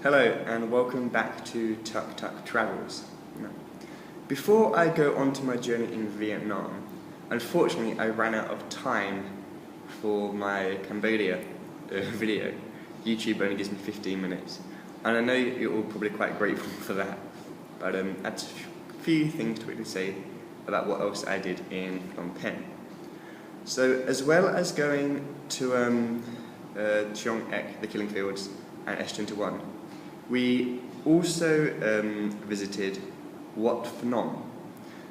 Hello and welcome back to Tuk-Tuk Travels. Before I go on to my journey in Vietnam, unfortunately I ran out of time for my Cambodia video. YouTube only gives me 15 minutes and I know you're all probably quite grateful for that, but that's a few things to quickly say about what else I did in Phnom Penh. So as well as going to Chiang Ek, the Killing Fields, and S21, we also visited Wat Phnom.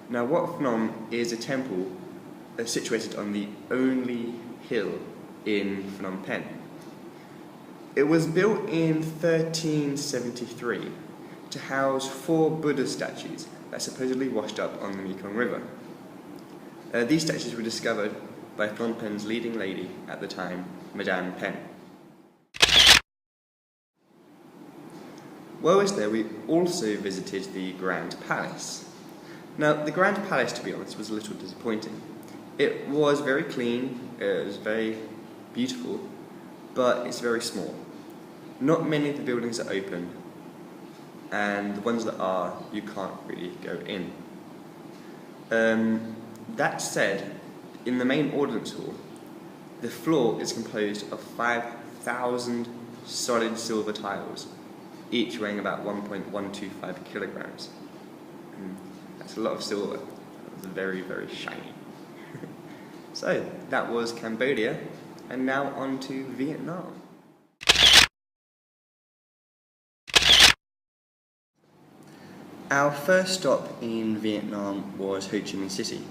Now Wat Phnom is a temple situated on the only hill in Phnom Penh. It was built in 1373 to house 4 Buddha statues that supposedly washed up on the Mekong River. These statues were discovered by Phnom Penh's leading lady at the time, Madame Pen. While I was there, we also visited the Grand Palace. Now, the Grand Palace, to be honest, was a little disappointing. It was very clean, it was very beautiful, but it's very small. Not many of the buildings are open, and the ones that are, you can't really go in. That said, in the main audience hall, the floor is composed of 5,000 solid silver tiles, each weighing about 1.125 kilograms. That's a lot of silver. That was very, very shiny. So, that was Cambodia, and now on to Vietnam. Our first stop in Vietnam was Ho Chi Minh City,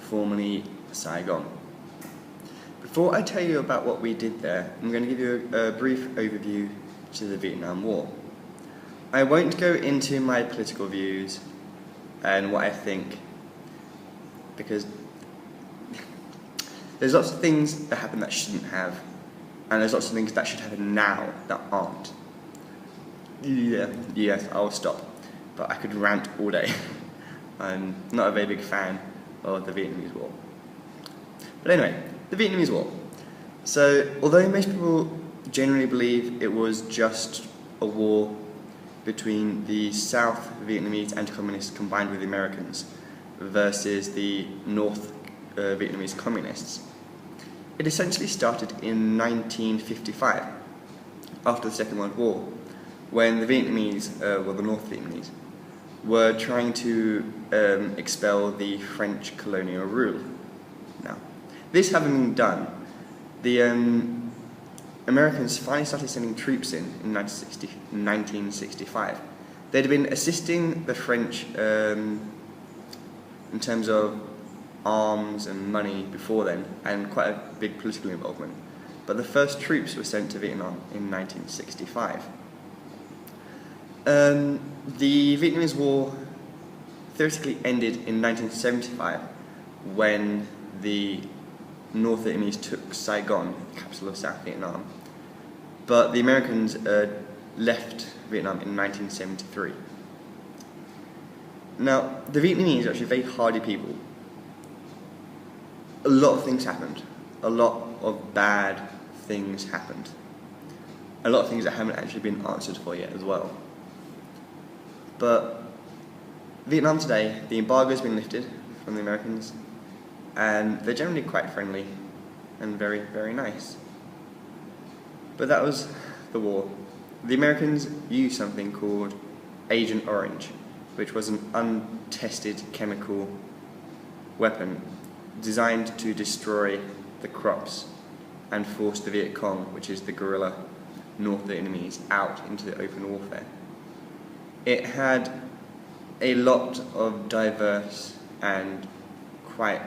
formerly Saigon. Before I tell you about what we did there, I'm going to give you a brief overview to the Vietnam War. I won't go into my political views and what I think, because there's lots of things that happen that shouldn't have, and there's lots of things that should happen now that aren't. Yes, I'll stop, but I could rant all day. I'm not a very big fan of the Vietnamese War. But anyway, the Vietnamese War. So, although most people generally believe it was just a war between the South Vietnamese anti-communists combined with the Americans versus the North Vietnamese communists, it essentially started in 1955, after the Second World War, when the Vietnamese, the North Vietnamese, were trying to expel the French colonial rule. Now, this having been done, the Americans finally started sending troops in 1965. They'd been assisting the French in terms of arms and money before then, and quite a big political involvement. But the first troops were sent to Vietnam in 1965. The Vietnamese War theoretically ended in 1975 when the North Vietnamese took Saigon, the capital of South Vietnam, but the Americans left Vietnam in 1973. Now, the Vietnamese are actually very hardy people. A lot of things happened. A lot of bad things happened. A lot of things that haven't actually been answered for yet as well. But Vietnam today, the embargo has been lifted from the Americans, and they're generally quite friendly and very, very nice. But that was the war. The Americans used something called Agent Orange, which was an untested chemical weapon designed to destroy the crops and force the Viet Cong, which is the guerrilla North Vietnamese, out into the open warfare. It had a lot of diverse and quite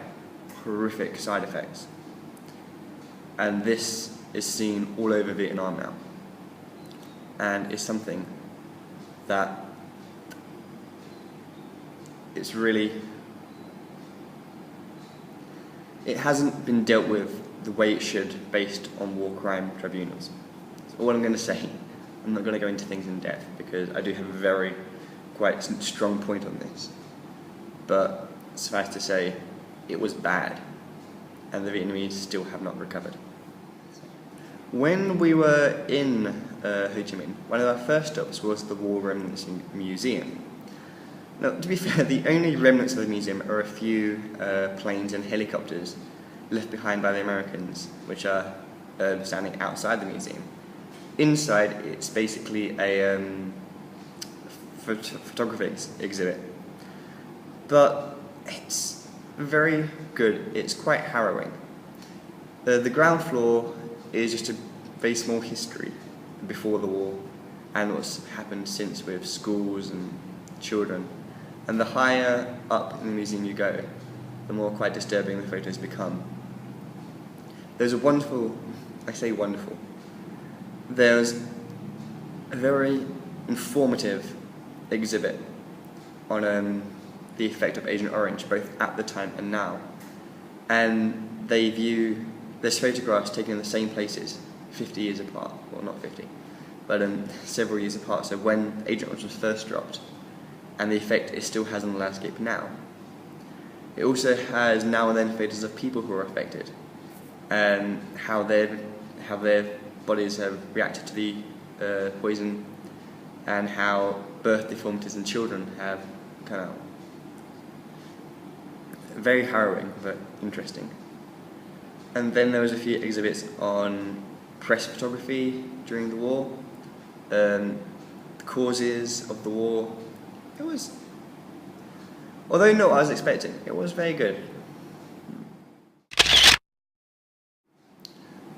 horrific side effects, and this is seen all over Vietnam now, and is something that it's really, it hasn't been dealt with the way it should based on war crime tribunals. That's all I'm going to say. I'm not going to go into things in depth because I do have a quite strong point on this, but suffice to say, it was bad, and the Vietnamese still have not recovered. When we were in Ho Chi Minh, one of our first stops was the War Remnants Museum. Now, to be fair, the only remnants of the museum are a few planes and helicopters left behind by the Americans, which are standing outside the museum. Inside, it's basically a photography exhibit, but it's very good. It's quite harrowing. The ground floor is just a very small history before the war and what's happened since with schools and children. And the higher up in the museum you go, the more quite disturbing the photos become. There's a wonderful, I say wonderful, there's a very informative exhibit on the effect of Agent Orange, both at the time and now. And they view, there's photographs taken in the same places, 50 years apart, well not 50, but several years apart, so when Agent Orange was first dropped, and the effect it still has on the landscape now. It also has now and then photos of people who are affected, and how their bodies have reacted to the poison, and how birth deformities in children have come out. Very harrowing, but interesting. And then there was a few exhibits on press photography during the war, the causes of the war. It was, although not what I was expecting, it was very good.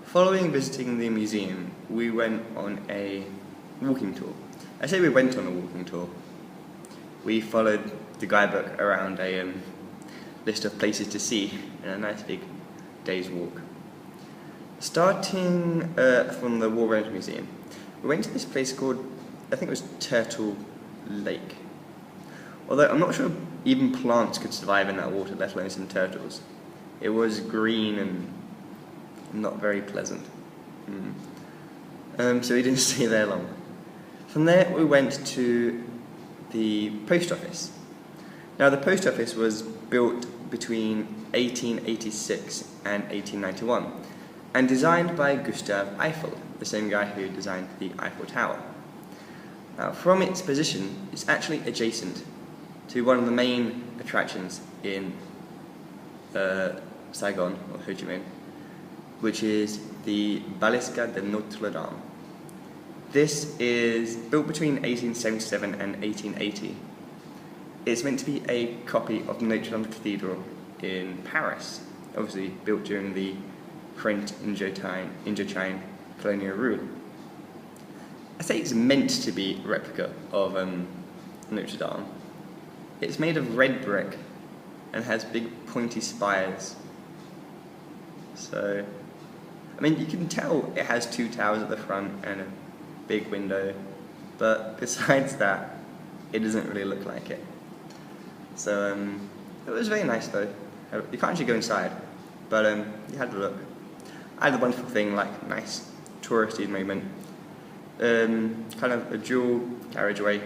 Following visiting the museum, we went on a walking tour. I say we went on a walking tour. We followed the guidebook around a list of places to see in a nice big day's walk. Starting from the War Remnants Museum, we went to this place called, I think it was Turtle Lake. Although I'm not sure even plants could survive in that water, let alone some turtles. It was green and not very pleasant. So we didn't stay there long. From there we went to the post office. Now the post office was built between 1886 and 1891 and designed by Gustave Eiffel, the same guy who designed the Eiffel Tower. Now from its position, it's actually adjacent to one of the main attractions in Saigon, or Ho Chi Minh, which is the Balisca de Notre Dame. This is built between 1877 and 1880. It's meant to be a copy of Notre Dame Cathedral in Paris, obviously built during the French Indochine colonial rule. I say it's meant to be a replica of Notre Dame. It's made of red brick and has big pointy spires. So, I mean, you can tell it has two towers at the front and a big window, but besides that, it doesn't really look like it. So, it was very nice though. You can't actually go inside, but you had to look. I had a wonderful thing, like nice touristy moment. Kind of a dual carriageway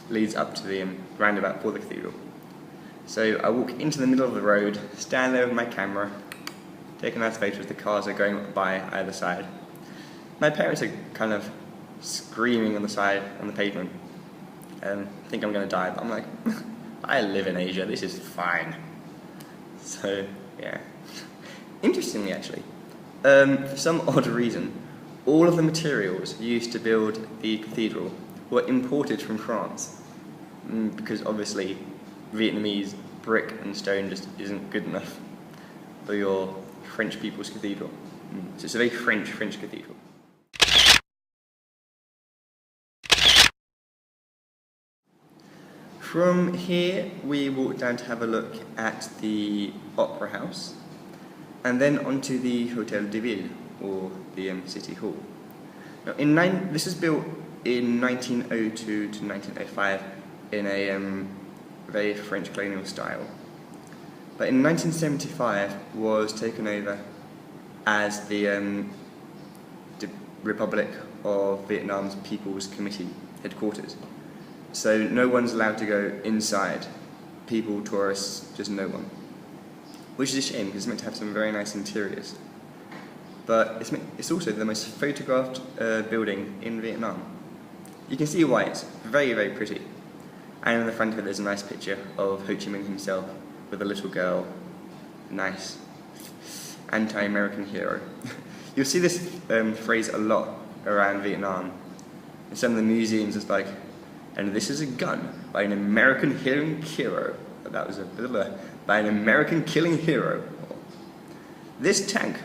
leads up to the roundabout for the cathedral. So I walk into the middle of the road, stand there with my camera, take a nice photo as the cars are going by either side. My parents are kind of screaming on the side, on the pavement. Think I'm going to die, but I'm like, I live in Asia, this is fine. So, yeah. Interestingly, actually, for some odd reason, all of the materials used to build the cathedral were imported from France, because obviously Vietnamese brick and stone just isn't good enough for your French people's cathedral. So it's a very French cathedral. From here we walked down to have a look at the Opera House and then onto the Hôtel de Ville, or the City Hall. Now, this was built in 1902 to 1905 in a very French colonial style. But in 1975 was taken over as the Republic of Vietnam's People's Committee headquarters. So no one's allowed to go inside. People, tourists, just no one. Which is a shame because it's meant to have some very nice interiors. but it's also the most photographed building in Vietnam. You can see why. It's very, very pretty. And in the front of it there's a nice picture of Ho Chi Minh himself with a little girl. Nice. Anti-American hero. You'll see this phrase a lot around Vietnam. In some of the museums it's like, and this is a gun by an American killing hero. That was a bit of a, by an American killing hero. This tank,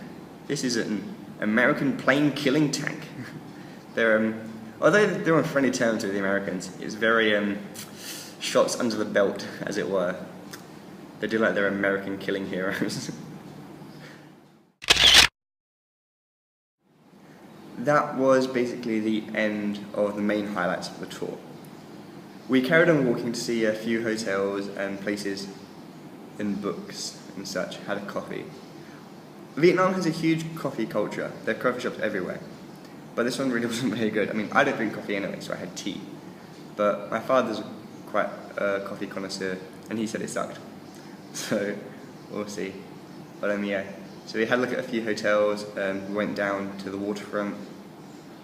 this is an American plane killing tank. They're, although they're on friendly terms with the Americans, it's very shots under the belt, as it were. They do like their American killing heroes. That was basically the end of the main highlights of the tour. We carried on walking to see a few hotels and places and books and such, had a coffee. Vietnam has a huge coffee culture. There are coffee shops everywhere. But this one really wasn't very good. I mean, I don't drink coffee anyway, so I had tea. But my father's quite a coffee connoisseur, and he said it sucked. So, we'll see. But yeah. So we had a look at a few hotels, we went down to the waterfront,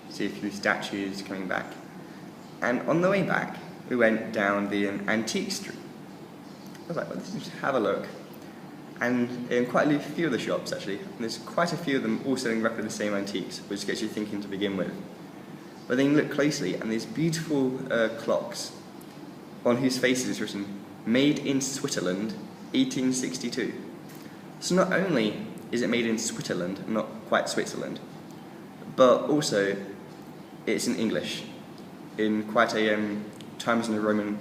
see a few statues coming back. And on the way back, we went down the antique street. I was like, well, let's just have a look. And in quite a few of the shops, actually, there's quite a few of them all selling roughly the same antiques, which gets you thinking to begin with. But then you look closely, and these beautiful clocks, on whose faces is written, "Made in Switzerland, 1862. So not only is it made in Switzerland, not quite Switzerland, but also it's in English, in quite a Times New Roman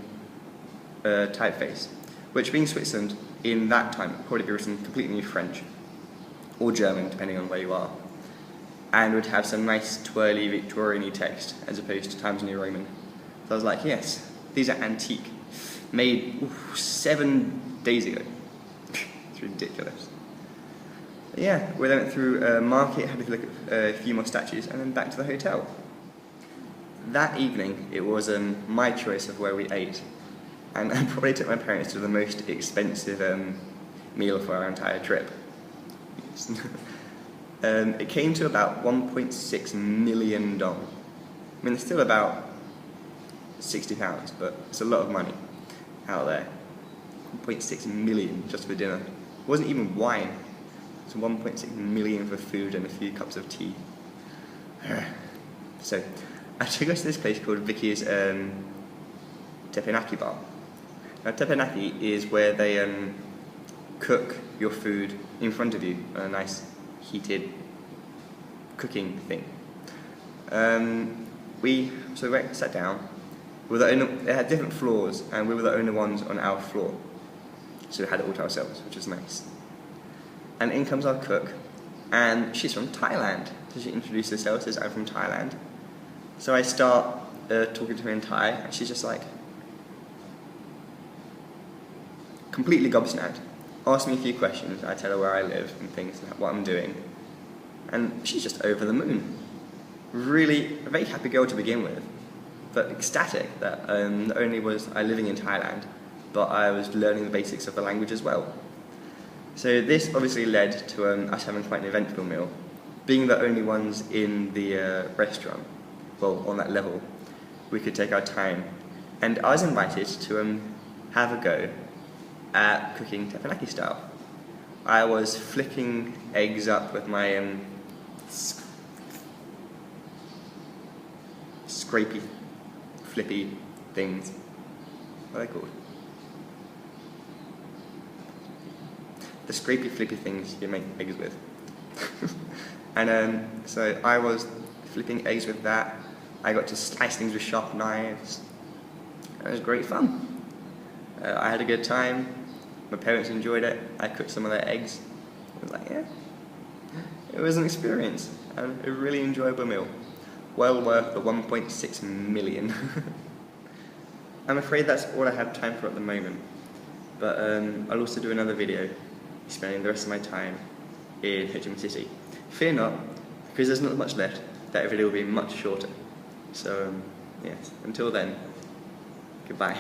typeface, which being Switzerland in that time would probably be written completely in French or German, depending on where you are, and would have some nice twirly Victorian-y text as opposed to Times New Roman. So I was like, yes, these are antique, made 7 days ago. It's ridiculous. But yeah, we then went through a market, had a look at a few more statues, and then back to the hotel. That evening, it was my choice of where we ate, and I probably took my parents to the most expensive meal for our entire trip. It came to about $1.6 million. I mean, it's still about £60, but it's a lot of money out there. 1.6 million just for dinner. It wasn't even wine. It's 1.6 million for food and a few cups of tea. So, I took us to this place called Vicky's Teppanyaki bar. Now, teppanyaki is where they cook your food in front of you on a nice heated cooking thing. We sat down. They had different floors, and we were the only ones on our floor. So we had it all to ourselves, which was nice. And in comes our cook, and she's from Thailand. So she introduced herself, says, "I'm from Thailand." So I start talking to her in Thai, and she's just like, completely gobsmacked. Asked me a few questions, I tell her where I live and things, and what I'm doing. And she's just over the moon. Really, a very happy girl to begin with, but ecstatic that not only was I living in Thailand, but I was learning the basics of the language as well. So this obviously led to us having quite an eventful meal. Being the only ones in the restaurant, well, on that level, we could take our time. And I was invited to have a go at cooking teppanyaki style. I was flicking eggs up with my scrapey, flippy things. What are they called? The scrapey, flippy things you make eggs with. And so I was flipping eggs with that. I got to slice things with sharp knives. It was great fun. I had a good time. My parents enjoyed it. I cooked some of their eggs. I was like, yeah. It was an experience. A really enjoyable meal. Well worth the 1.6 million. I'm afraid that's all I have time for at the moment. But I'll also do another video spending the rest of my time in Ho Chi Minh City. Fear not, because there's not much left. That video will be much shorter. So, yes, until then, goodbye.